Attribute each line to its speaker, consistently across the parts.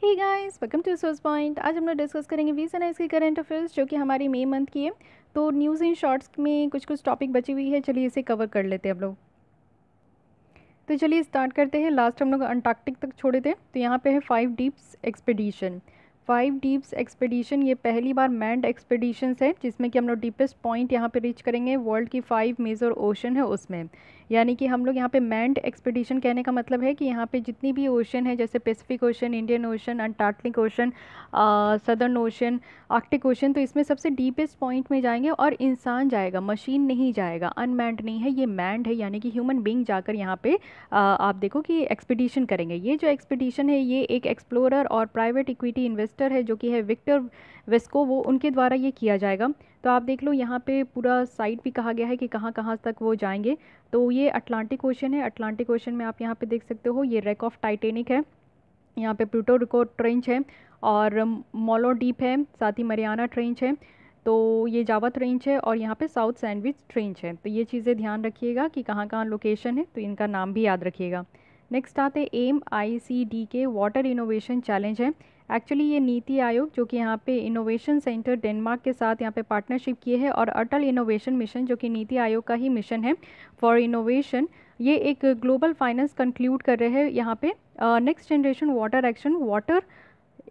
Speaker 1: Hey guys, welcome to Source Point. आज हम लोग डिस्कस करेंगे VSNIS की करंट अफेयर्स जो कि हमारी मई मंथ की है। तो न्यूज़ इन शॉर्ट्स में कुछ कुछ टॉपिक बची हुई है, चलिए इसे कवर कर लेते हैं हम लोग। तो चलिए स्टार्ट करते हैं। लास्ट हम लोग अंटार्कटिक तक छोड़े थे, तो यहाँ पे है 5 डीप्स एक्सपेडिशन। 5 डीप्स एक्सपेडिशन ये पहली बार मैंड एक्सपेडिशंस है जिसमें कि हम लोग डीपेस्ट पॉइंट यहाँ पे रीच करेंगे। वर्ल्ड की 5 मेजर ओशन है उसमें, यानी कि हम लोग यहाँ पे मैंड एक्सपेडिशन कहने का मतलब है कि यहाँ पे जितनी भी ओशन है, जैसे Pacific ocean, Indian ocean, Antarctic ocean, southern ocean, Arctic ocean, तो इसमें सबसे डीपेस्ट पॉइंट में जाएंगे और इंसान जाएगा, मशीन नहीं जाएगा। अनमैंड नहीं है, ये मैंड है, यानी कि ह्यूमन बींग जाकर यहाँ पे आप देखो कि एक्सपीडिशन करेंगे। ये जो एक्सपीडिशन है ये एक एक्सप्लोरर और प्राइवेट इक्विटी इन्वेस्टर है जो कि है विक्टर वेस्कोवो, उनके द्वारा ये किया जाएगा। तो आप देख लो यहाँ पे पूरा साइट भी कहा गया है कि कहाँ कहाँ तक वो जाएंगे। तो ये अटलांटिक ओशन है। अटलांटिक ओशन में आप यहाँ पे देख सकते हो ये रेक ऑफ टाइटेनिक है, यहाँ पे प्लूटो रिको ट्रेंच है और मोलो डीप है, साथ ही मरियाना ट्रेंच है। तो ये जावा ट्रेंच है और यहाँ पे साउथ सैंडविच ट्रेंच है। तो ये चीज़ें ध्यान रखिएगा कि कहाँ कहाँ लोकेशन है, तो इनका नाम भी याद रखिएगा। नेक्स्ट आते हैं AICD के वाटर इनोवेशन चैलेंज है। एक्चुअली ये नीति आयोग जो कि यहाँ पे इनोवेशन सेंटर डेनमार्क के साथ यहाँ पे पार्टनरशिप किए है, और अटल इनोवेशन मिशन जो कि नीति आयोग का ही मिशन है फॉर इनोवेशन, ये एक ग्लोबल फाइनेंस कंक्लूड कर रहे हैं यहाँ पे next generation water action, water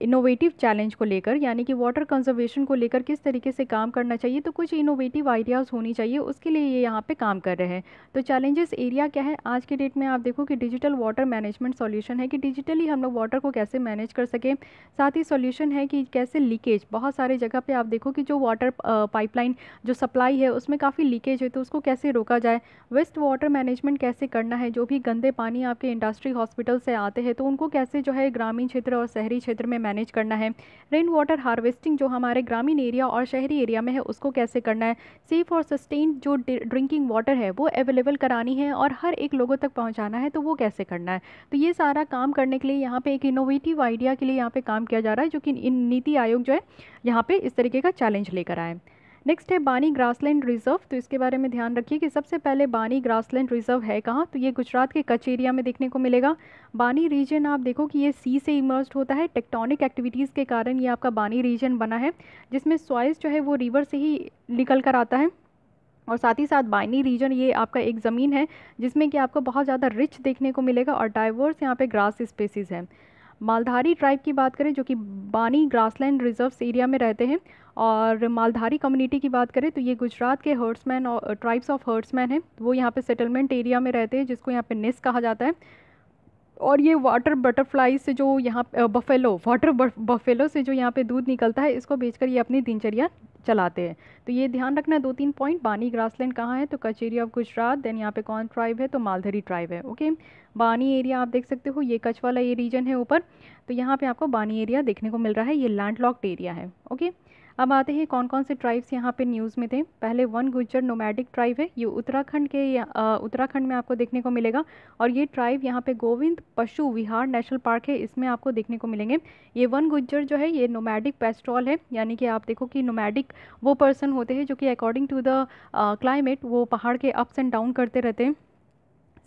Speaker 1: innovative challenge को लेकर, यानी कि वाटर कंजर्वेशन को लेकर किस तरीके से काम करना चाहिए। तो कुछ इनोवेटिव आइडियाज़ होनी चाहिए, उसके लिए ये यहाँ पे काम कर रहे हैं। तो चैलेंजेस एरिया क्या है आज के डेट में, आप देखो कि डिजिटल वाटर मैनेजमेंट सॉल्यूशन है कि डिजिटली हम लोग वाटर को कैसे मैनेज कर सकें। साथ ही सॉल्यूशन है कि कैसे लीकेज, बहुत सारे जगह पे आप देखो कि जो वाटर पाइपलाइन जो सप्लाई है उसमें काफ़ी लीकेज है, तो उसको कैसे रोका जाए। वेस्ट वाटर मैनेजमेंट कैसे करना है, जो भी गंदे पानी आपके इंडस्ट्री हॉस्पिटल से आते हैं तो उनको कैसे जो है ग्रामीण क्षेत्र और शहरी क्षेत्र में मैनेज करना है। रेन वाटर हार्वेस्टिंग जो हमारे ग्रामीण एरिया और शहरी एरिया में है उसको कैसे करना है। सेफ और सस्टेन जो ड्रिंकिंग वाटर है वो अवेलेबल करानी है और हर एक लोगों तक पहुंचाना है, तो वो कैसे करना है। तो ये सारा काम करने के लिए यहाँ पे एक इनोवेटिव आइडिया के लिए यहाँ पे काम किया जा रहा है, जो कि इन नीति आयोग जो है यहाँ पे इस तरीके का चैलेंज लेकर आए। नेक्स्ट है बानी ग्रासलैंड रिजर्व। तो इसके बारे में ध्यान रखिए कि सबसे पहले बानी ग्रासलैंड रिजर्व है कहाँ, तो ये गुजरात के कच्छ एरिया में देखने को मिलेगा। बानी रीजन आप देखो कि ये सी से इमर्स्ड होता है, टेक्टोनिक एक्टिविटीज़ के कारण ये आपका बानी रीजन बना है, जिसमें सॉइल्स जो है वो रिवर से ही निकल कर आता है। और साथ ही साथ बानी रीजन ये आपका एक ज़मीन है जिसमें कि आपको बहुत ज़्यादा रिच देखने को मिलेगा और डाइवर्स यहाँ पे ग्रास स्पेसीज हैं। मालधारी ट्राइब की बात करें जो कि बानी ग्रासलैंड रिजर्व्स एरिया में रहते हैं, और मालधारी कम्युनिटी की बात करें तो ये गुजरात के हर्ट्समैन और ट्राइब्स ऑफ हर्ट्समैन हैं, वो यहाँ पे सेटलमेंट एरिया में रहते हैं जिसको यहाँ पे निस कहा जाता है। और ये वाटर बटरफ्लाई से जो यहाँ बफेलो वाटर बफेलो से जो यहाँ पे दूध निकलता है, इसको बेचकर ये अपनी दिनचर्या चलाते हैं। तो ये ध्यान रखना है 2-3 पॉइंट। बानी ग्रासलैंड कहाँ है, तो Kutch area of Gujarat. Then यहाँ पे कौन ट्राइब है, तो मालधारी ट्राइब है। ओके, बानी एरिया आप देख सकते हो, ये कच्छ वाला ये रीजन है ऊपर, तो यहाँ पे आपको बानी एरिया देखने को मिल रहा है, ये लैंडलॉक्ड एरिया है। ओके, अब आते हैं कौन कौन से ट्राइब्स यहाँ पे न्यूज़ में थे। पहले वन गुज्जर नोमैडिक ट्राइब है, ये उत्तराखंड के उत्तराखंड में आपको देखने को मिलेगा, और ये ट्राइब यहाँ पे गोविंद पशु विहार नेशनल पार्क है इसमें आपको देखने को मिलेंगे। ये वन गुज्जर जो है ये नोमैडिक पेस्ट्रॉल है, यानी कि आप देखो कि नोमैडिक वो पर्सन होते हैं जो कि अकॉर्डिंग टू द क्लाइमेट वो पहाड़ के अप्स एंड डाउन करते रहते हैं।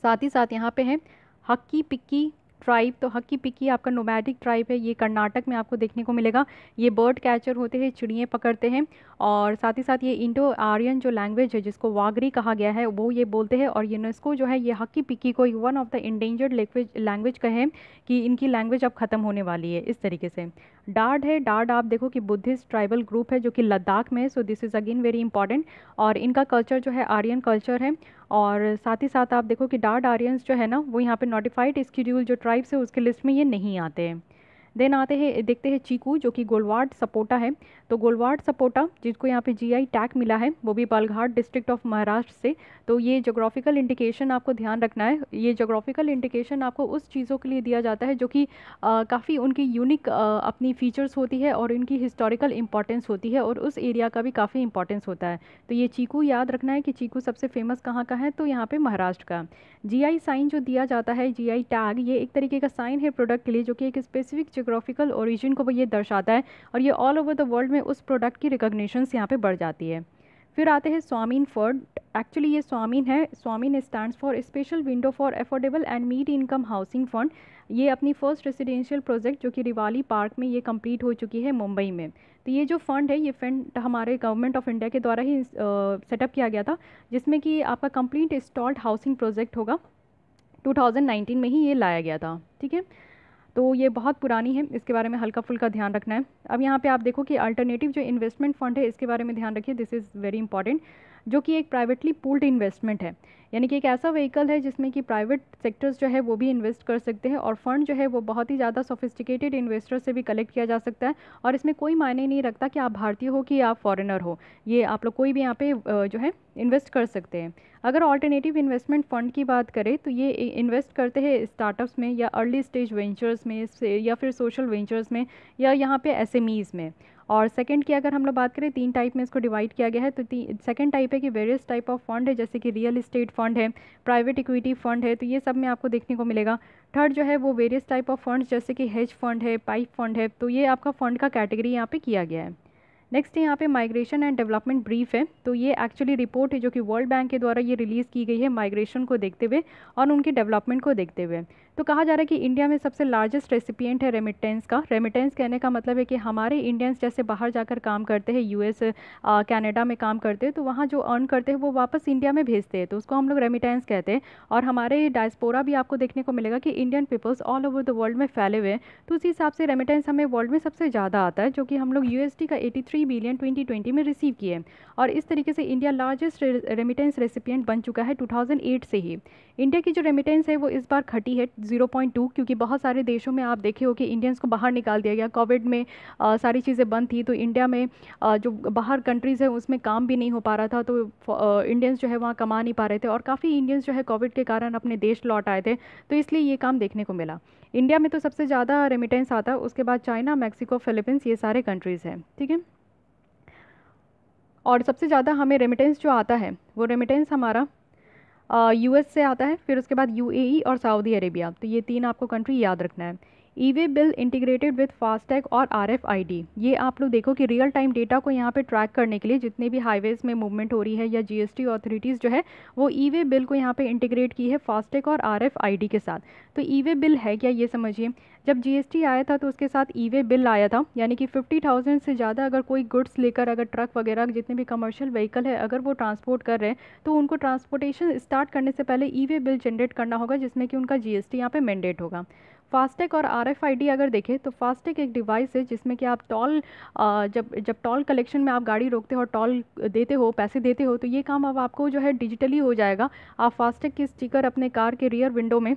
Speaker 1: साथ ही साथ यहाँ पे है हक्की पिक्की ट्राइब। तो हक्की पिक्की आपका नोमैडिक ट्राइब है, ये कर्नाटक में आपको देखने को मिलेगा। ये बर्ड कैचर होते हैं, चिड़ियाँ पकड़ते हैं, और साथ ही साथ ये इंडो आर्यन जो लैंग्वेज है जिसको वागरी कहा गया है वो ये बोलते हैं। और यूनेस्को जो है ये हक्की पिक्की को one of the endangered language कहे कि इनकी लैंग्वेज अब ख़त्म होने वाली है इस तरीके से। डार्ड है, डार्ड आप देखो कि बुद्धिस्ट ट्राइबल ग्रुप है जो कि लद्दाख में है, so this is again very important. और इनका कल्चर जो है आर्यन कल्चर है। और साथ ही साथ आप देखो कि डार्ड आर्यंस जो है ना वो यहाँ पे नोटिफाइड स्केड्यूल जो ट्राइब्स है उसके लिस्ट में ये नहीं आते हैं। देन आते हैं देखते हैं चीकू जो कि गोलवाड़ सपोटा है। तो गोलवाड़ सपोटा जिसको यहाँ पे GI टैग मिला है, वो भी बालघाट डिस्ट्रिक्ट ऑफ महाराष्ट्र से। तो ये जोग्राफिकल इंडिकेशन आपको ध्यान रखना है, ये जोग्राफिकल इंडिकेशन आपको उस चीज़ों के लिए दिया जाता है जो कि काफ़ी उनकी यूनिक अपनी फीचर्स होती है और इनकी हिस्टोरिकल इंपॉर्टेंस होती है, और उस एरिया का भी काफ़ी इंपॉर्टेंस होता है। तो ये चीकू याद रखना है कि चीकू सबसे फेमस कहाँ का है, तो यहाँ पे महाराष्ट्र का। GI साइन जो दिया जाता है, GI टैग, ये एक तरीके का साइन है प्रोडक्ट के लिए जो कि एक स्पेसिफिक जोग्राफिकल ओरिजिन को ये दर्शाता है, और ये ऑल ओवर द वर्ल्ड में उस प्रोडक्ट की रिकॉग्निशंस यहाँ पे बढ़ जाती है। फिर आते हैं स्वामीन फंड। एक्चुअली ये स्वामीन है, स्वामीन stands for special window for affordable and mid income housing fund. ये अपनी फर्स्ट रेसिडेंशियल प्रोजेक्ट जो कि रिवाली पार्क में ये कंप्लीट हो चुकी है मुंबई में। तो ये जो फंड है, ये फंड हमारे गवर्नमेंट ऑफ इंडिया के द्वारा ही सेटअप किया गया था, जिसमें कि आपका कंप्लीट इंस्टॉल्ड हाउसिंग प्रोजेक्ट होगा। 2019 में ही ये लाया गया था, ठीक है। तो ये बहुत पुरानी है, इसके बारे में हल्का फुल्का ध्यान रखना है। अब यहाँ पे आप देखो कि अल्टरनेटिव जो इन्वेस्टमेंट फंड है, इसके बारे में ध्यान रखिए, दिस इज़ वेरी इंपॉर्टेंट, जो कि एक प्राइवेटली पूल्ड इन्वेस्टमेंट है। यानी कि एक ऐसा व्हीकल है जिसमें कि प्राइवेट सेक्टर्स जो है वो भी इन्वेस्ट कर सकते हैं, और फंड जो है वो बहुत ही ज़्यादा सोफिस्टिकेटेड इन्वेस्टर से भी कलेक्ट किया जा सकता है। और इसमें कोई मायने नहीं रखता कि आप भारतीय हो कि आप फॉरेनर हो, ये आप लोग कोई भी यहाँ पे जो है इन्वेस्ट कर सकते हैं। अगर ऑल्टरनेटिव इन्वेस्टमेंट फ़ंड की बात करें तो ये इन्वेस्ट करते हैं स्टार्टअप्स में, या अर्ली स्टेज वेंचर्स में, या फिर सोशल वेंचर्स में, या यहाँ पे एसएमईज़ में। और सेकंड की अगर हम लोग बात करें, 3 टाइप में इसको डिवाइड किया गया है। तो सेकंड टाइप है कि वेरियस टाइप ऑफ फंड है, जैसे कि रियल इस्टेट फंड है, प्राइवेट इक्विटी फंड है, तो ये सब में आपको देखने को मिलेगा। थर्ड जो है वो वेरियस टाइप ऑफ फंड्स, जैसे कि हेज फंड है, पाइप फंड है, तो ये आपका फंड का कैटेगरी यहाँ पे किया गया है। नेक्स्ट यहाँ पे माइग्रेशन एंड डेवलपमेंट ब्रीफ है। तो ये एक्चुअली रिपोर्ट है जो कि वर्ल्ड बैंक के द्वारा ये रिलीज़ की गई है माइग्रेशन को देखते हुए और उनके डेवलपमेंट को देखते हुए। तो कहा जा रहा है कि इंडिया में सबसे लार्जेस्ट रेसिपिएंट है रेमिटेंस का। रेमिटेंस कहने का मतलब है कि हमारे इंडियंस जैसे बाहर जाकर काम करते हैं, यूएस कनाडा में काम करते हैं, तो वहाँ जो अर्न करते हैं वो वापस इंडिया में भेजते हैं, तो उसको हम लोग रेमिटेंस कहते हैं। और हमारे डायस्पोरा भी आपको देखने को मिलेगा कि Indian peoples all over the world में फैले हुए हैं। तो उस हिसाब से रेमिटेंस हमें वर्ल्ड में सबसे ज़्यादा आता है, जो कि हम लोग यूएसडी का 83 बिलियन 2020 में रिसीव किए। और इस तरीके से इंडिया लार्जेस्ट रेमिटेंस रेसिपिएंट बन चुका है 2008 से ही। इंडिया की जो रेमिटेंस है वो इस बार घटी है 0.2, क्योंकि बहुत सारे देशों में आप देखे हो कि इंडियंस को बाहर निकाल दिया गया। कोविड में सारी चीज़ें बंद थी, तो इंडिया में जो बाहर कंट्रीज़ है उसमें काम भी नहीं हो पा रहा था, तो इंडियंस जो है वहाँ कमा नहीं पा रहे थे, और काफ़ी इंडियंस जो है कोविड के कारण अपने देश लौट आए थे, तो इसलिए ये काम देखने को मिला। इंडिया में तो सबसे ज़्यादा रेमिटेंस आता है, उसके बाद चाइना, मैक्सिको, फिलीपींस, ये सारे कंट्रीज़ हैं, ठीक है। और सबसे ज़्यादा हमें रेमिटेंस जो आता है वो रेमिटेंस हमारा यूएस से आता है, फिर उसके बाद यूएई और सऊदी अरेबिया। तो ये 3 आपको कंट्री याद रखना है। E way bill integrated with FASTag और आरएफआईडी, ये आप लोग देखो कि रियल टाइम डेटा को यहाँ पे ट्रैक करने के लिए जितने भी हाईवेज़ में मूवमेंट हो रही है, या जीएसटी अथॉरिटीज़ जो है वो ई वे बिल को यहाँ पे इंटीग्रेट की है फास्टैग और आरएफआईडी के साथ। तो ई वे बिल है क्या, ये समझिए। जब जीएसटी आया था तो उसके साथ ई वे बिल आया था, यानी कि 50,000 से ज़्यादा अगर कोई गुड्स लेकर, अगर ट्रक वगैरह जितने भी कमर्शियल व्हीकल है अगर वो ट्रांसपोर्ट कर रहे हैं, तो उनको ट्रांसपोर्टेशन स्टार्ट करने से पहले ई वे बिल जनरेट करना होगा, जिसमें कि उनका जीएसटी यहाँ पे मैंडेट होगा। फास्टैग और आरएफआईडी अगर देखें तो फास्टैग एक डिवाइस है जिसमें कि आप टोल, जब जब टोल कलेक्शन में आप गाड़ी रोकते हो और टोल देते हो, पैसे देते हो, तो ये काम अब आपको जो है डिजिटली हो जाएगा। आप फास्टैग की स्टिकर अपने कार के रियर विंडो में,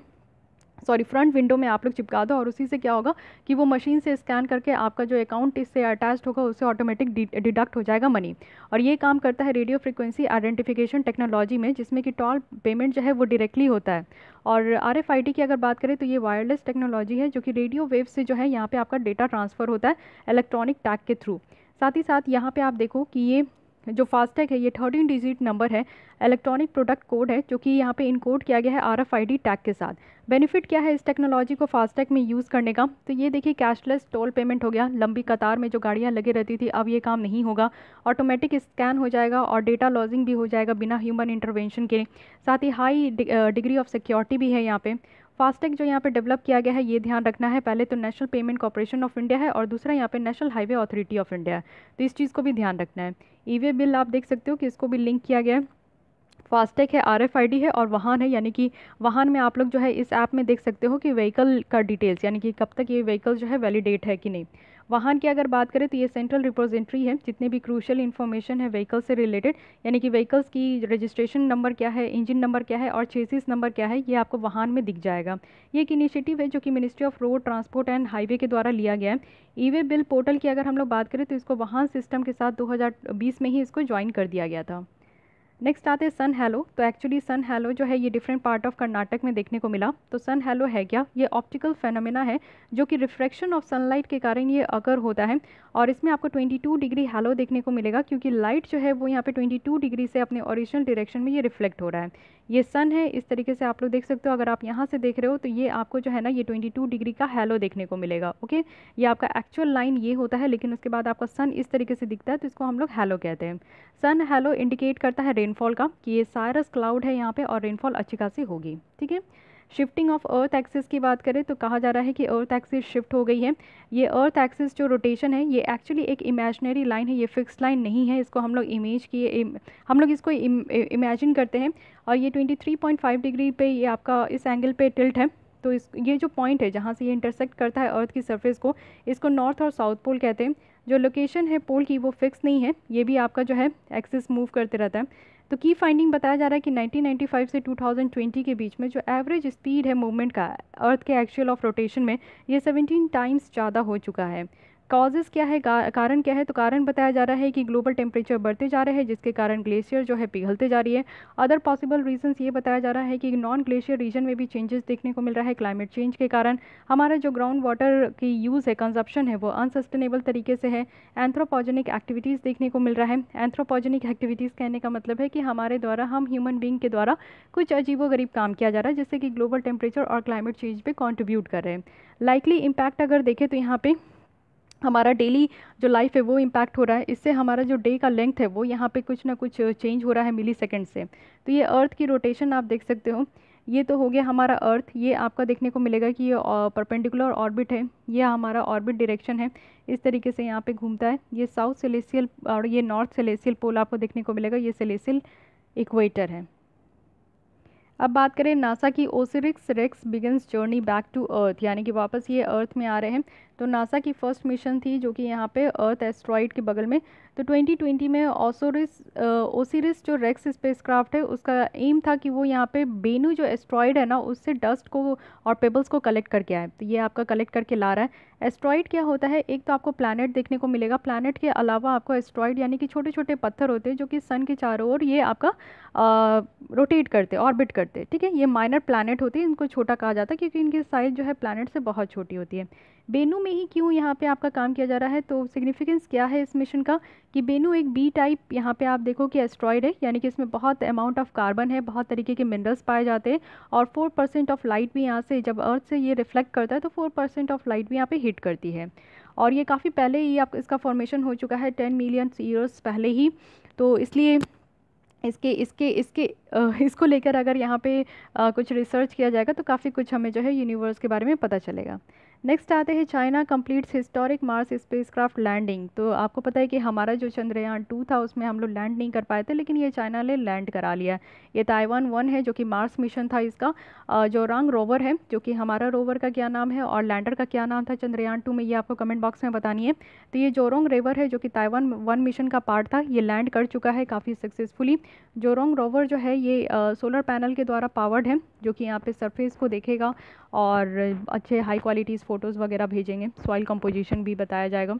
Speaker 1: सॉरी फ्रंट विंडो में आप लोग चिपका दो, और उसी से क्या होगा कि वो मशीन से स्कैन करके आपका जो अकाउंट इससे अटैच्ड होगा उससे ऑटोमेटिक डिडक्ट हो जाएगा मनी। और ये काम करता है रेडियो फ्रिक्वेंसी आइडेंटिफिकेशन टेक्नोलॉजी में, जिसमें कि टोल पेमेंट जो है वो डायरेक्टली होता है। और आरएफआईडी की अगर बात करें तो ये वायरलेस टेक्नोलॉजी है, जो कि रेडियो वेव से जो है यहाँ पे आपका डेटा ट्रांसफ़र होता है इलेक्ट्रॉनिक टैग के थ्रू। साथ ही साथ यहाँ पे आप देखो कि ये जो फास्टैग है ये 13 डिजिट नंबर है, इलेक्ट्रॉनिक प्रोडक्ट कोड है, जो कि यहाँ पे इनकोड किया गया है आरएफआईडी टैग के साथ। बेनिफिट क्या है इस टेक्नोलॉजी को फास्टैग में यूज़ करने का, तो ये देखिए कैशलेस टोल पेमेंट हो गया। लंबी कतार में जो गाड़ियाँ लगी रहती थी अब ये काम नहीं होगा, ऑटोमेटिक स्कैन हो जाएगा और डेटा लॉजिंग भी हो जाएगा बिना ह्यूमन इंटरवेंशन के। साथ ही हाई डिग्री ऑफ सिक्योरिटी भी है यहाँ पे। फास्टैग जो यहाँ पे डेवलप किया गया है, ये ध्यान रखना है, पहले तो national payment corporation of India है और दूसरा यहाँ पे national highway authority of India है, तो इस चीज़ को भी ध्यान रखना है। ई वे बिल आप देख सकते हो कि इसको भी लिंक किया गया है। फास्टैग है, आरएफआईडी है और वाहन है, यानी कि वाहन में आप लोग जो है इस ऐप में देख सकते हो कि व्हीकल का डिटेल्स, यानी कि कब तक ये व्हीकल जो है वैलिडेट है कि नहीं। वाहन की अगर बात करें तो ये सेंट्रल रिपोजिटरी है, जितने भी क्रूशियल इन्फॉर्मेशन है व्हीकल से रिलेटेड, यानी कि व्हीकल्स की रजिस्ट्रेशन नंबर क्या है, इंजन नंबर क्या है और चेसिस नंबर क्या है, ये आपको वाहन में दिख जाएगा। ये एक इनिशिएटिव है जो कि ministry of road transport and highway के द्वारा लिया गया है। ई वे बिल पोर्टल की अगर हम लोग बात करें तो इसको वाहन सिस्टम के साथ 2020 में ही इसको ज्वाइन कर दिया गया था। नेक्स्ट आते हैं सन हैलो। तो एक्चुअली सन हैलो जो है ये डिफरेंट पार्ट ऑफ कर्नाटक में देखने को मिला। तो सन हैलो है क्या? ये ऑप्टिकल फेनोमेना है जो कि रिफ्रैक्शन ऑफ सनलाइट के कारण ये अगर होता है, और इसमें आपको 22 डिग्री हैलो देखने को मिलेगा क्योंकि लाइट जो है वो यहाँ पे 22 डिग्री से अपने ओरिजिनल डायरेक्शन में ये रिफ्लेक्ट हो रहा है। ये सन है, इस तरीके से आप लोग देख सकते हो। अगर आप यहाँ से देख रहे हो तो ये आपको जो है ना ये 22 डिग्री का हैलो देखने को मिलेगा। ओके, ये आपका एक्चुअल लाइन ये होता है, लेकिन उसके बाद आपका सन इस तरीके से दिखता है, तो इसको हम लोग हैलो कहते हैं। सन हैलो इंडिकेट करता है रेनफॉल का, कि ये साइरस क्लाउड है यहाँ पे और रेनफॉल अच्छी खासी होगी। ठीक है, शिफ्टिंग ऑफ अर्थ एक्सिस की बात करें तो कहा जा रहा है कि अर्थ एक्सिस शिफ्ट हो गई है। ये अर्थ एक्सिस जो रोटेशन है ये एक्चुअली एक इमेजिनरी लाइन है, ये फिक्स लाइन नहीं है। इसको हम लोग हम लोग इसको इमेजिन करते हैं। और ये 23.5 डिग्री पे ये आपका इस एंगल पे टिल्ट है। तो ये जो पॉइंट है जहाँ से ये इंटरसेक्ट करता है अर्थ की सरफेस को, इसको नॉर्थ और साउथ पोल कहते हैं। जो लोकेशन है पोल की वो फिक्स नहीं है, ये भी आपका जो है एक्सिस मूव करते रहता है। तो की फाइंडिंग बताया जा रहा है कि 1995 से 2020 के बीच में जो एवरेज स्पीड है मूवमेंट का अर्थ के एक्चुअल ऑफ रोटेशन में, ये 17 टाइम्स ज़्यादा हो चुका है। कॉजेज़ क्या है, कारण क्या है? तो कारण बताया जा रहा है कि ग्लोबल टेम्परेचर बढ़ते जा रहे हैं जिसके कारण ग्लेशियर जो है पिघलते जा रही है। अदर पॉसिबल रीजंस ये बताया जा रहा है कि नॉन ग्लेशियर रीजन में भी चेंजेस देखने को मिल रहा है क्लाइमेट चेंज के कारण। हमारा जो ग्राउंड वाटर की यूज़ है, कंजप्शन है, वो अनसस्टेनेबल तरीके से है। एंथ्रोपोजेनिक एक्टिविटीज़ देखने को मिल रहा है। एंथ्रोपोजेनिक एक्टिविटीज़ कहने का मतलब है कि हमारे द्वारा, हम ह्यूमन बींग के द्वारा कुछ अजीबोगरीब काम किया जा रहा है जिससे कि ग्लोबल टेम्परेचर और क्लाइमेट चेंज पे कॉन्ट्रीब्यूट कर रहे हैं। लाइकली इम्पैक्ट अगर देखें तो यहाँ पे हमारा डेली जो लाइफ है वो इम्पैक्ट हो रहा है। इससे हमारा जो डे का लेंथ है वो यहाँ पे कुछ ना कुछ चेंज हो रहा है मिली सेकेंड से। तो ये अर्थ की रोटेशन आप देख सकते हो। ये तो हो गया हमारा अर्थ। ये आपका देखने को मिलेगा कि ये परपेंडिकुलर ऑर्बिट है, ये हमारा ऑर्बिट डायरेक्शन है, इस तरीके से यहाँ पे घूमता है। ये साउथ सेलेसियल और ये नॉर्थ सेलेसियल पोल आपको देखने को मिलेगा, ये सेलेसियल इक्वेटर है। अब बात करें नासा की, OSIRIS REx begins journey back to Earth, यानी कि वापस ये अर्थ में आ रहे हैं। तो नासा की फर्स्ट मिशन थी जो कि यहाँ पे अर्थ एस्ट्रॉइड के बगल में। तो 2020 में ओसिरिस जो रेक्स स्पेसक्राफ्ट है उसका एम था कि वो यहाँ पे बेनू जो एस्ट्रॉइड है ना उससे डस्ट को और पेबल्स को कलेक्ट करके आए। तो ये आपका कलेक्ट करके ला रहा है। एस्ट्रॉइड क्या होता है? एक तो आपको प्लैनेट देखने को मिलेगा, प्लैनेट के अलावा आपको एस्ट्रॉइड यानी कि छोटे छोटे पत्थर होते हैं जो कि सन के चारों ओर ये आपका रोटेट करते, ऑर्बिट करते। ठीक है, ये माइनर प्लैनेट होते हैं, इनको छोटा कहा जाता है क्योंकि इनकी साइज़ जो है प्लैनेट से बहुत छोटी होती है। बेनू में ही क्यों यहाँ पे आपका काम किया जा रहा है? तो सिग्निफिकेंस क्या है इस मिशन का कि बेनू एक बी टाइप यहाँ पे आप देखो कि एस्ट्रॉइड है, यानी कि इसमें बहुत अमाउंट ऑफ कार्बन है, बहुत तरीके के मिनरल्स पाए जाते हैं और 4% ऑफ लाइट भी यहाँ से, जब अर्थ से ये रिफ्लेक्ट करता है तो 4% ऑफ लाइट भी यहाँ पे हिट करती है। और ये काफ़ी पहले ही आप इसका फॉर्मेशन हो चुका है, 10 मिलियन ईयर्स पहले ही। तो इसलिए इसके इसके इसके इसको लेकर अगर यहाँ पे कुछ रिसर्च किया जाएगा तो काफ़ी कुछ हमें जो है यूनिवर्स के बारे में पता चलेगा। नेक्स्ट आते हैं, China completes historic Mars spacecraft landing. तो आपको पता है कि हमारा जो चंद्रयान 2 था उसमें हम लोग लैंड नहीं कर पाए थे, लेकिन ये चाइना ने लैंड करा लिया। ये ताइवान 1 है जो कि मार्स मिशन था इसका। जो रंग रोवर है, जो कि हमारा रोवर का क्या नाम है और लैंडर का क्या नाम था चंद्रयान 2 में, ये आपको कमेंट बॉक्स में बतानी है। तो ये जोरोंग रोवर है जो कि ताइवान 1 मिशन का पार्ट था, ये लैंड कर चुका है काफ़ी सक्सेसफुली। जोरोंग रोवर जो है ये सोलर पैनल के द्वारा पावर्ड है, जो कि यहाँ पे सरफेस को देखेगा और अच्छे हाई क्वालिटीज़ फ़ोटोज़ वगैरह भेजेंगे, सॉइल कंपोजिशन भी बताया जाएगा।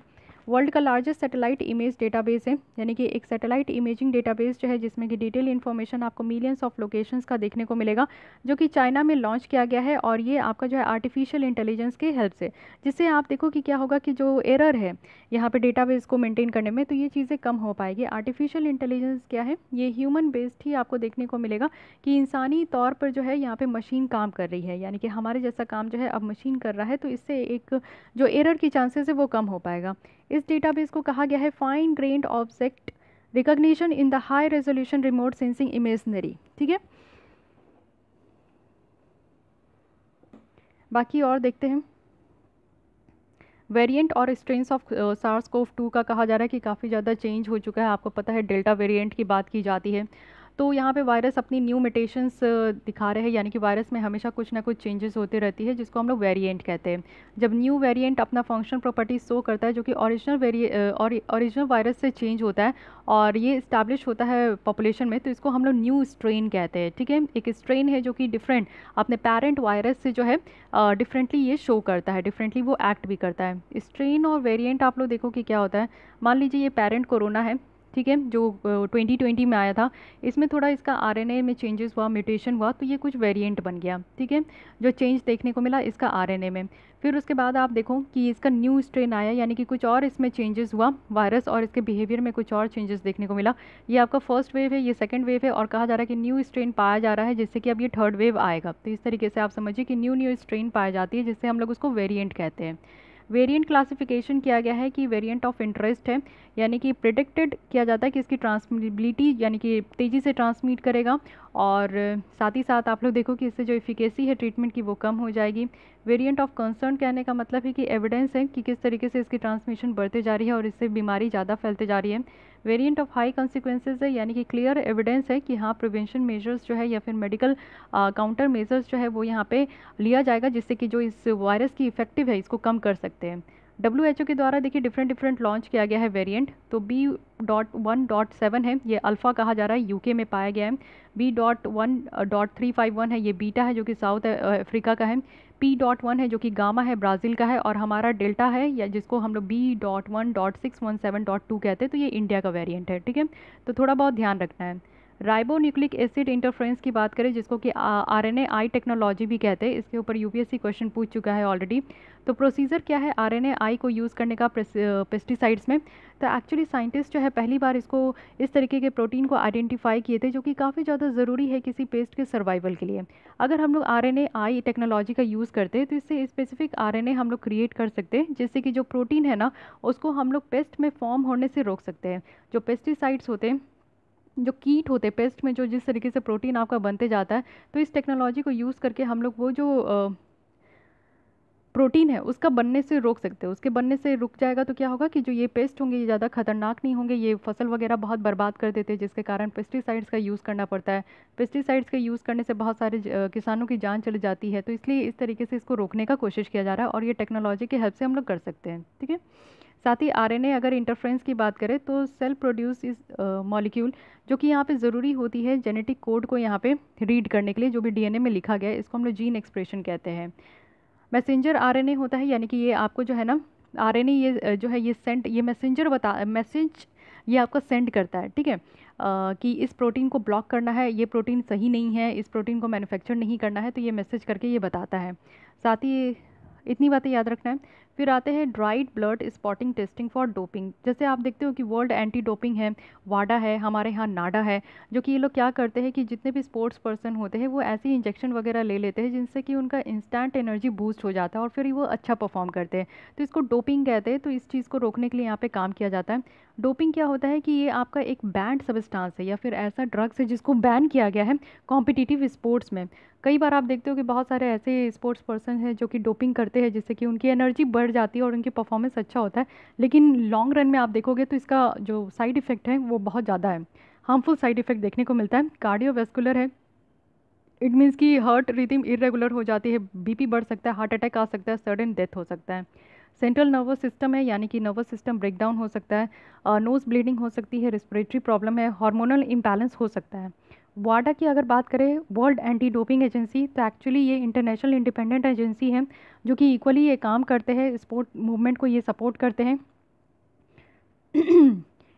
Speaker 1: वर्ल्ड का लार्जेस्ट सैटेलाइट इमेज डेटाबेस है, यानी कि एक सैटेलाइट इमेजिंग डेटाबेस जो है जिसमें कि डिटेल इन्फॉर्मेशन आपको मिलियंस ऑफ लोकेशंस का देखने को मिलेगा, जो कि चाइना में लॉन्च किया गया है। और ये आपका जो है आर्टिफिशियल इंटेलिजेंस के हेल्प से, जिससे आप देखो कि क्या होगा कि जो एरर है यहाँ पे डेटाबेस को मेंटेन करने में, तो ये चीज़ें कम हो पाएगी। आर्टिफिशियल इंटेलिजेंस क्या है? ये ह्यूमन बेस्ड ही आपको देखने को मिलेगा कि इंसानी तौर पर जो है यहाँ पे मशीन काम कर रही है, यानी कि हमारे जैसा काम जो है अब मशीन कर रहा है, तो इससे एक जो एरर की चांसेस है वो कम हो पाएगा। इस डेटाबेस को कहा गया है fine grand object recognition in the high resolution remote sensing imaginary. ठीक है, बाकी और देखते हैं। वेरिएंट और स्ट्रेन्स ऑफ सार्स कोव 2 का कहा जा रहा है कि काफ़ी ज़्यादा चेंज हो चुका है। आपको पता है डेल्टा वेरिएंट की बात की जाती है, तो यहाँ पे वायरस अपनी न्यू म्यूटेशंस दिखा रहे हैं, यानी कि वायरस में हमेशा कुछ ना कुछ चेंजेस होते रहती है, जिसको हम लोग वेरिएंट कहते हैं। जब न्यू वेरिएंट अपना फंक्शनल प्रॉपर्टी शो करता है जो कि ओरिजिनल वायरस से चेंज होता है और ये इस्टेब्लिश होता है पॉपुलेशन में, तो इसको हम लोग न्यू स्ट्रेन कहते हैं। ठीक है, एक स्ट्रेन है जो कि डिफरेंट अपने पेरेंट वायरस से जो है डिफरेंटली ये शो करता है, डिफरेंटली वो एक्ट भी करता है। स्ट्रेन और वेरिएंट आप लोग देखो कि क्या होता है। मान लीजिए ये पेरेंट कोरोना है, ठीक है, जो 2020 में आया था, इसमें थोड़ा इसका आरएनए में चेंजेस हुआ, म्यूटेशन हुआ, तो ये कुछ वेरिएंट बन गया। ठीक है, जो चेंज देखने को मिला इसका आरएनए में। फिर उसके बाद आप देखो कि इसका न्यू स्ट्रेन आया, यानी कि कुछ और इसमें चेंजेस हुआ वायरस, और इसके बिहेवियर में कुछ और चेंजेस देखने को मिला। ये आपका फर्स्ट वेव है, ये सेकंड वेव है, और कहा जा रहा है कि न्यू स्ट्रेन पाया जा रहा है, जिससे कि अब ये थर्ड वेव आएगा। तो इस तरीके से आप समझिए कि न्यू न्यू स्ट्रेन पाई जाती है, जिससे हम लोग उसको वेरिएंट कहते हैं। वेरिएंट क्लासिफिकेशन किया गया है कि वेरिएंट ऑफ इंटरेस्ट है, यानी कि प्रिडिक्टेड किया जाता है कि इसकी ट्रांसमिबिलिटी यानी कि तेज़ी से ट्रांसमिट करेगा, और साथ ही साथ आप लोग देखो कि इससे जो इफिकेसी है ट्रीटमेंट की वो कम हो जाएगी। वेरिएंट ऑफ कंसर्न कहने का मतलब है कि एविडेंस है कि किस तरीके से इसकी ट्रांसमिशन बढ़ते जा रही है और इससे बीमारी ज़्यादा फैलते जा रही है। वेरिएंट ऑफ हाई कॉन्सिक्वेंसेज है, यानी कि क्लियर एविडेंस है कि हाँ प्रिवेंशन मेजर्स जो है या फिर मेडिकल काउंटर मेजर्स जो है वो यहाँ पे लिया जाएगा, जिससे कि जो इस वायरस की इफेक्टिव है इसको कम कर सकते हैं। WHO के द्वारा देखिए डिफरेंट लॉन्च किया गया है वेरिएंट। तो B.1.7 है, ये अल्फ़ा कहा जा रहा है, यूके में पाया गया है। B.1.351 है, ये बीटा है जो कि साउथ अफ्रीका का है। P.1 है जो कि गामा है, ब्राज़ील का है, और हमारा डेल्टा है, या जिसको हम लोग B.1.617.2 कहते हैं, तो ये इंडिया का वेरिएंट है। ठीक है, तो थोड़ा बहुत ध्यान रखना है। राइबोन्यूक्लिक एसिड इंटरफ्रेंस की बात करें, जिसको कि RNAi टेक्नोलॉजी भी कहते हैं, इसके ऊपर यूपीएससी क्वेश्चन पूछ चुका है ऑलरेडी। तो प्रोसीजर क्या है RNAi को यूज़ करने का पेस्टिसाइड्स में? तो एक्चुअली साइंटिस्ट जो है पहली बार इसको इस तरीके के प्रोटीन को आइडेंटिफाई किए थे, जो कि काफ़ी ज़्यादा ज़रूरी है किसी पेस्ट के सर्वाइवल के लिए। अगर हम लोग RNAi टेक्नोलॉजी का यूज़ करते हैं तो इससे स्पेसिफिक RNA हम लोग क्रिएट कर सकते हैं, जिससे कि जो प्रोटीन है ना उसको हम लोग पेस्ट में फॉर्म होने से रोक सकते हैं। जो पेस्टिसाइड्स होते हैं, जो कीट होते हैं पेस्ट में, जो जिस तरीके से प्रोटीन आपका बनते जाता है, तो इस टेक्नोलॉजी को यूज़ करके हम लोग वो जो प्रोटीन है उसका बनने से रोक सकते हैं। उसके बनने से रुक जाएगा तो क्या होगा कि जो ये पेस्ट होंगे ये ज़्यादा खतरनाक नहीं होंगे, ये फसल वगैरह बहुत बर्बाद कर देते हैं, जिसके कारण पेस्टिसाइड्स का यूज़ करना पड़ता है। पेस्टिसाइड्स के यूज़ करने से बहुत सारे किसानों की जान चली जाती है, तो इसलिए इस तरीके से इसको रोकने का कोशिश किया जा रहा है, और ये टेक्नोलॉजी की हेल्प से हम लोग कर सकते हैं। ठीक है, साथ ही RNA अगर इंटरफ्रेंस की बात करें तो सेल प्रोड्यूस इस मॉलिक्यूल, जो कि यहाँ पे ज़रूरी होती है जेनेटिक कोड को यहाँ पे रीड करने के लिए, जो भी DNA में लिखा गया है, इसको हम लोग जीन एक्सप्रेशन कहते हैं। मैसेंजर RNA होता है, यानी कि ये आपको जो है ना RNA ये जो है ये सेंड, ये मैसेज ये आपका सेंड करता है। ठीक है, कि इस प्रोटीन को ब्लॉक करना है, ये प्रोटीन सही नहीं है, इस प्रोटीन को मैन्युफैक्चर नहीं करना है, तो ये मैसेज करके ये बताता है। साथ ही इतनी बातें याद रखना है। फिर आते हैं dried blood spotting testing for doping. जैसे आप देखते हो कि वर्ल्ड एंटी डोपिंग है, वाडा है, हमारे यहाँ नाडा है, जो कि ये लोग क्या करते हैं कि जितने भी स्पोर्ट्स पर्सन होते हैं वो ऐसी इंजेक्शन वगैरह ले लेते हैं जिनसे कि उनका इंस्टेंट एनर्जी बूस्ट हो जाता है और फिर वो अच्छा परफॉर्म करते हैं, तो इसको डोपिंग कहते हैं। तो इस चीज़ को रोकने के लिए यहाँ पे काम किया जाता है। डोपिंग क्या होता है कि ये आपका एक बैंड सब्सटेंस है या फिर ऐसा ड्रग्स है जिसको बैन किया गया है कॉम्पिटिटिव स्पोर्ट्स में। कई बार आप देखते हो कि बहुत सारे ऐसे स्पोर्ट्स पर्सन हैं जो कि डोपिंग करते हैं, जिससे कि उनकी एनर्जी बढ़ जाती है और उनकी परफॉर्मेंस अच्छा होता है, लेकिन लॉन्ग रन में आप देखोगे तो इसका जो साइड इफ़ेक्ट है वो बहुत ज़्यादा है, हार्मफुल साइड इफ़ेक्ट देखने को मिलता है। कार्डियोवैस्कुलर है, इट मीन्स कि हार्ट रिदम इरेगुलर हो जाती है, बीपी बढ़ सकता है, हार्ट अटैक आ सकता है, सडन डेथ हो सकता है। सेंट्रल नर्वस सिस्टम है, यानी कि नर्वस सिस्टम ब्रेकडाउन हो सकता है, नोज़ ब्लीडिंग हो सकती है, रिस्पिरेटरी प्रॉब्लम है, हार्मोनल इम्बैलेंस हो सकता है। वाडा की अगर बात करें, वर्ल्ड एंटी डोपिंग एजेंसी, तो एक्चुअली ये इंटरनेशनल इंडिपेंडेंट एजेंसी है जो कि इक्वली ये काम करते हैं, स्पोर्ट मूवमेंट को ये सपोर्ट करते हैं।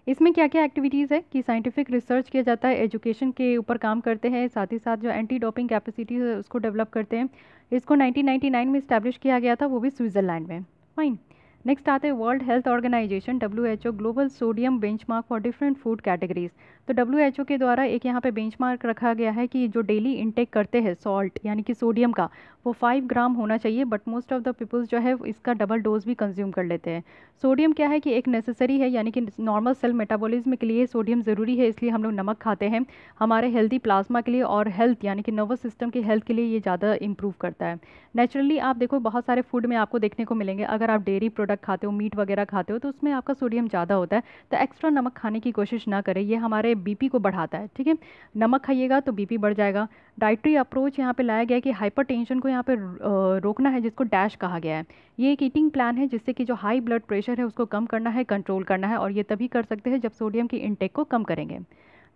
Speaker 1: इसमें क्या क्या एक्टिविटीज़ है कि साइंटिफिक रिसर्च किया जाता है, एजुकेशन के ऊपर काम करते हैं, साथ ही साथ जो एंटी डोपिंग कैपेसिटी है उसको डेवलप करते हैं। इसको 1999 में इस्टेब्लिश किया गया था, वो भी स्विट्ज़रलैंड में। फाइन, नेक्स्ट आते हैं World Health Organization WHO global sodium benchmark for different food categories. तो WHO के द्वारा एक यहाँ पे बेंचमार्क रखा गया है कि जो डेली इनटेक करते हैं सॉल्ट यानी कि सोडियम का, वो 5 ग्राम होना चाहिए, but most of the peoples जो है इसका डबल डोज भी कंज्यूम कर लेते हैं। सोडियम क्या है कि एक नेसेसरी है, यानी कि नॉर्मल सेल मेटाबॉलिज्म के लिए सोडियम ज़रूरी है, इसलिए हम लोग नमक खाते हैं हमारे हेल्दी प्लाज्मा के लिए, और हेल्थ यानी कि नर्वस सिस्टम की हेल्थ के लिए ये ज़्यादा इंप्रूव करता है। नेचुरली आप देखो बहुत सारे फूड में आपको देखने को मिलेंगे, अगर आप डेयरी प्रोडक्ट खाते हो, मीट वगैरह खाते हो, तो उसमें आपका सोडियम ज़्यादा होता है, तो एक्स्ट्रा नमक खाने की कोशिश ना करें, ये हमारे बीपी को बढ़ाता है। ठीक है, नमक खाइएगा तो बीपी बढ़ जाएगा। डाइटरी अप्रोच यहाँ पे लाया गया है कि हाइपरटेंशन को यहाँ पे रोकना है, जिसको डैश कहा गया है। ये एक ईटिंग प्लान है जिससे कि जो हाई ब्लड प्रेशर है उसको कम करना है, कंट्रोल करना है, और ये तभी कर सकते हैं जब सोडियम की इनटेक को कम करेंगे।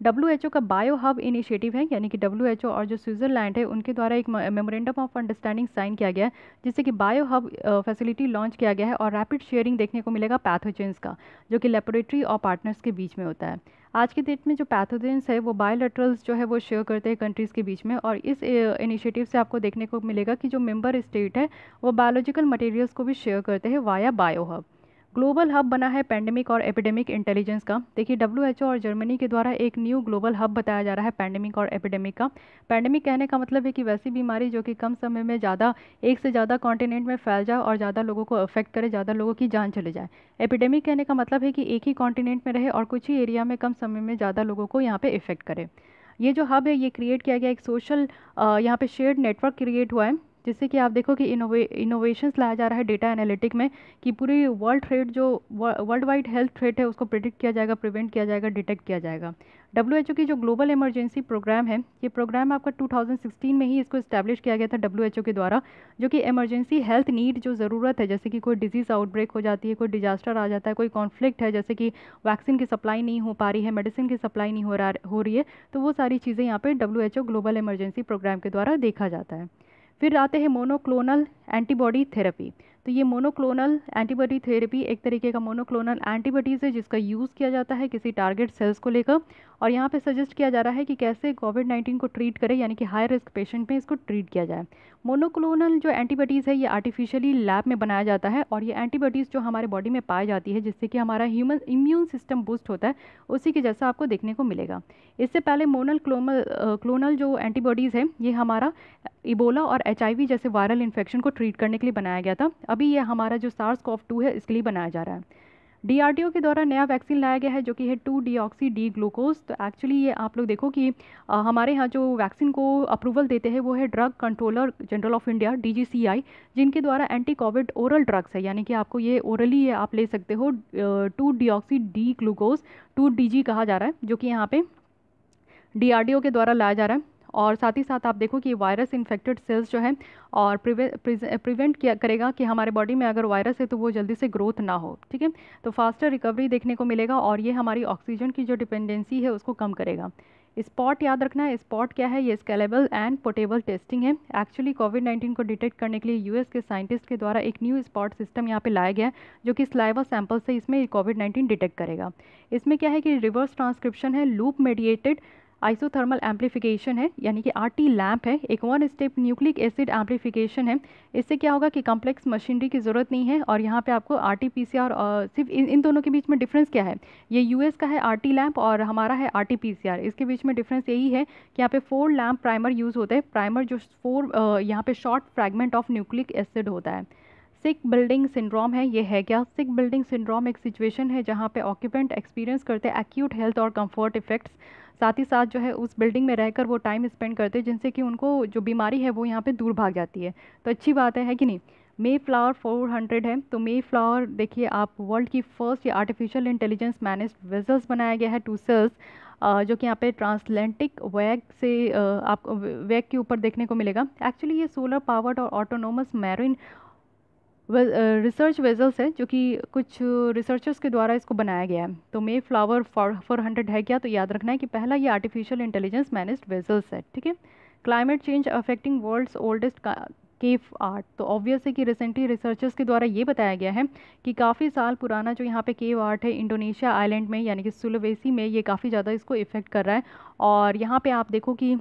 Speaker 1: WHO का बायो हब इनिशिएटिव है, यानी कि WHO और जो स्विट्ज़रलैंड है उनके द्वारा एक मेमोरेंडम ऑफ अंडरस्टैंडिंग साइन किया गया है, जिससे कि बायो हब फैसिलिटी लॉन्च किया गया है और रैपिड शेयरिंग देखने को मिलेगा पैथोजेंस का, जो कि लेबोरेटरी और पार्टनर्स के बीच में होता है। आज के डेट में जो पैथोजेंस है वो बायोलेटरल्स जो है वो शेयर करते हैं कंट्रीज़ के बीच में, और इस इनिशिएटिव से आपको देखने को मिलेगा कि जो मेंबर स्टेट है वो बायोलॉजिकल मटेरियल्स को भी शेयर करते हैं via bio hub. Global hub बना है पेंडेमिक और एपिडेमिक इंटेलिजेंस का। देखिए WHO और जर्मनी के द्वारा एक न्यू ग्लोबल हब बताया जा रहा है पेंडेमिक और एपिडेमिक का। पेंडेमिक कहने का मतलब है कि वैसी बीमारी जो कि कम समय में ज़्यादा एक से ज़्यादा कॉन्टिनेंट में फैल जाए और ज़्यादा लोगों को अफेक्ट करे, ज़्यादा लोगों की जान चले जाए। एपिडेमिक कहने का मतलब है कि एक ही कॉन्टिनेंट में रहे और कुछ ही एरिया में कम समय में ज़्यादा लोगों को यहाँ पे इफेक्ट करे। ये जो हब है ये क्रिएट किया गया एक सोशल यहाँ पे शेयर्ड नेटवर्क क्रिएट हुआ है, जिससे कि आप देखो कि इनोवेशंस लाया जा रहा है डेटा एनालिटिक में, कि पूरी वर्ल्ड थ्रेट जो वर्ल्ड वाइड हेल्थ थ्रेट है उसको प्रिडिक्ट किया जाएगा, प्रिवेंट किया जाएगा, डिटेक्ट किया जाएगा। WHO की जो ग्लोबल इमरजेंसी प्रोग्राम है, ये प्रोग्राम आपका 2016 में ही इसको इस्टेब्लिश किया गया था WHO के द्वारा, जो कि इमरजेंसी हेल्थ नीड जो ज़रूरत है, जैसे कि कोई डिजीज़ आउटब्रेक हो जाती है, कोई डिजास्टर आ जाता है, कोई कॉन्फ्लिक्ट है, जैसे कि वैक्सीन की सप्लाई नहीं हो पा रही है, मेडिसिन की सप्लाई नहीं हो रही है, तो वो सारी चीज़ें यहाँ पे WHO ग्लोबल इमरजेंसी प्रोग्राम के द्वारा देखा जाता है। फिर आते हैं मोनोक्लोनल एंटीबॉडी थेरेपी। तो ये मोनोक्लोनल एंटीबॉडी थेरेपी एक तरीके का मोनोक्लोनल एंटीबॉडीज़ है जिसका यूज़ किया जाता है किसी टारगेट सेल्स को लेकर, और यहाँ पे सजेस्ट किया जा रहा है कि कैसे कोविड-19 को ट्रीट करें, यानी कि हाई रिस्क पेशेंट में इसको ट्रीट किया जाए। मोनोक्लोनल जो एंटीबॉडीज़ है ये आर्टिफिशियली लैब में बनाया जाता है, और ये एंटीबॉडीज़ जो हमारे बॉडी में पाई जाती है जिससे कि हमारा ह्यूमन इम्यून सिस्टम बूस्ट होता है, उसी के जैसा आपको देखने को मिलेगा। इससे पहले क्लोनल जो एंटीबॉडीज़ है ये हमारा इबोला और HIV जैसे वायरल इन्फेक्शन को ट्रीट करने के लिए बनाया गया था। अभी ये हमारा जो SARS-CoV-2 है इसके लिए बनाया जा रहा है। DRDO के द्वारा नया वैक्सीन लाया गया है जो कि है 2-deoxy D ग्लूकोज। तो एक्चुअली ये आप लोग देखो कि हमारे यहाँ जो वैक्सीन को अप्रूवल देते हैं वो है drug controller general of India DGCI, जिनके द्वारा एंटी कोविड ओरल ड्रग्स है, यानी कि आपको ये ओरली ये आप ले सकते हो 2-deoxy D ग्लूकोज 2DG कहा जा रहा है, जो कि यहाँ पे DRDO के द्वारा लाया जा रहा है। और साथ ही साथ आप देखो कि वायरस इन्फेक्टेड सेल्स जो है और प्रिवेंट किया करेगा कि हमारे बॉडी में अगर वायरस है तो वो जल्दी से ग्रोथ ना हो, ठीक है। तो फास्टर रिकवरी देखने को मिलेगा और ये हमारी ऑक्सीजन की जो डिपेंडेंसी है उसको कम करेगा। स्पॉट याद रखना है, स्पॉट क्या है, ये स्केलेबल एंड पोर्टेबल टेस्टिंग है। एक्चुअली कोविड-19 को डिटेक्ट करने के लिए यूएस के साइंटिस्ट के द्वारा एक न्यू स्पॉट सिस्टम यहाँ पे लाया गया है, जो कि स्लाइवा सैंपल से इसमें कोविड-19 डिटेक्ट करेगा। इसमें क्या है कि रिवर्स ट्रांसक्रिप्शन है, लूप मेडिएटेड आइसोथर्मल एम्पलीफिकेशन है, यानी कि RT लैम्प है, एक 1 स्टेप न्यूक्लिक एसिड एम्पलीफिकेशन है। इससे क्या होगा कि कॉम्प्लेक्स मशीनरी की ज़रूरत नहीं है, और यहाँ पे आपको RT-PCR सिर्फ इन दोनों के बीच में डिफरेंस क्या है, ये US का है RT लैम्प और हमारा है RT-PCR। इसके बीच में डिफरेंस यही है कि यहाँ पे 4 लैम्प प्राइमर यूज़ होते हैं, प्राइमर जो 4 यहाँ पे short fragment of nucleic acid होता है। सिक बिल्डिंग सिंड्रोम है, ये है क्या, सिक बिल्डिंग सिंड्रोम एक सिचुएशन है जहाँ पे ऑक्यूपेंट एक्सपीरियंस करते हैं एक्यूट हेल्थ और कंफर्ट इफेक्ट्स, साथ ही साथ जो है उस बिल्डिंग में रहकर वो टाइम स्पेंड करते हैं जिनसे कि उनको जो बीमारी है वो यहाँ पे दूर भाग जाती है। तो अच्छी बात है कि नहीं। मे फ्लावर 400 है, तो मे फ्लावर देखिए आप वर्ल्ड की फर्स्ट ये आर्टिफिशियल इंटेलिजेंस मैनेज्ड वेजल्स बनाया गया है 2 सेल्स, जो कि यहाँ पे ट्रांसलेंटिक वेग से आपको वेग के ऊपर देखने को मिलेगा। एक्चुअली ये सोलर पावर्ड और ऑटोनोमस मैरिन रिसर्च वेजल्स है, जो कि कुछ रिसर्चर्स के द्वारा इसको बनाया गया है। तो मे फ्लावर 400 है क्या, तो याद रखना है कि पहला ये आर्टिफिशियल इंटेलिजेंस मैनेज्ड वेजल्स है, ठीक है। Climate change affecting world's oldest cave art, तो ऑब्वियस है कि रिसेंटली रिसर्चर्स के द्वारा ये बताया गया है कि काफ़ी साल पुराना जो यहाँ पे केव आर्ट है इंडोनेशिया आइलैंड में, यानी कि सुलवेसी में, ये काफ़ी ज़्यादा इसको इफ़ेक्ट कर रहा है। और यहाँ पे आप देखो कि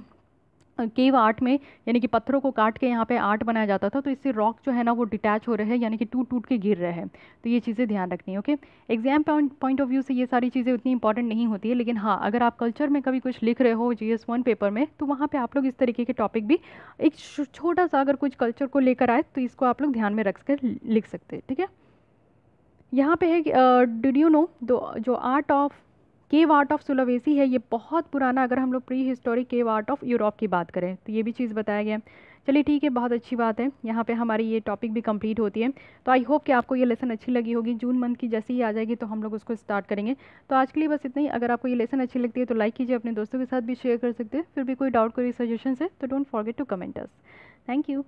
Speaker 1: केव आर्ट में यानी कि पत्थरों को काट के यहाँ पे आर्ट बनाया जाता था, तो इससे रॉक जो है ना वो डिटैच हो रहे हैं, यानी कि टूट टूट के गिर रहे हैं। तो ये चीज़ें ध्यान रखनी है, okay. Exam point of view से ये सारी चीज़ें उतनी इंपॉर्टेंट नहीं होती है, लेकिन हाँ अगर आप कल्चर में कभी कुछ लिख रहे हो GS1 पेपर में, तो वहाँ पर आप लोग इस तरीके के टॉपिक भी एक छोटा सा अगर कुछ कल्चर को लेकर आए तो इसको आप लोग ध्यान में रख कर लिख सकते हैं, ठीक है। यहाँ पे है डिड यू नो जो केव आर्ट ऑफ सुलवेसी है, ये बहुत पुराना, अगर हम लोग pre historic cave art of Europe की बात करें तो ये भी चीज़ बताया गया है। चलिए ठीक है, बहुत अच्छी बात है, यहाँ पे हमारी ये टॉपिक भी कंप्लीट होती है। तो आई होप कि आपको ये लेसन अच्छी लगी होगी। जून मंथ की जैसे ही आ जाएगी तो हम लोग उसको स्टार्ट करेंगे। तो आज के लिए बस इतना ही। अगर आपको ये लेसन अच्छी लगती है तो लाइक कीजिए, अपने दोस्तों के साथ भी शेयर कर सकते हैं। फिर भी कोई डाउट कोई सजेशन है तो don't forget to comment us. Thank you.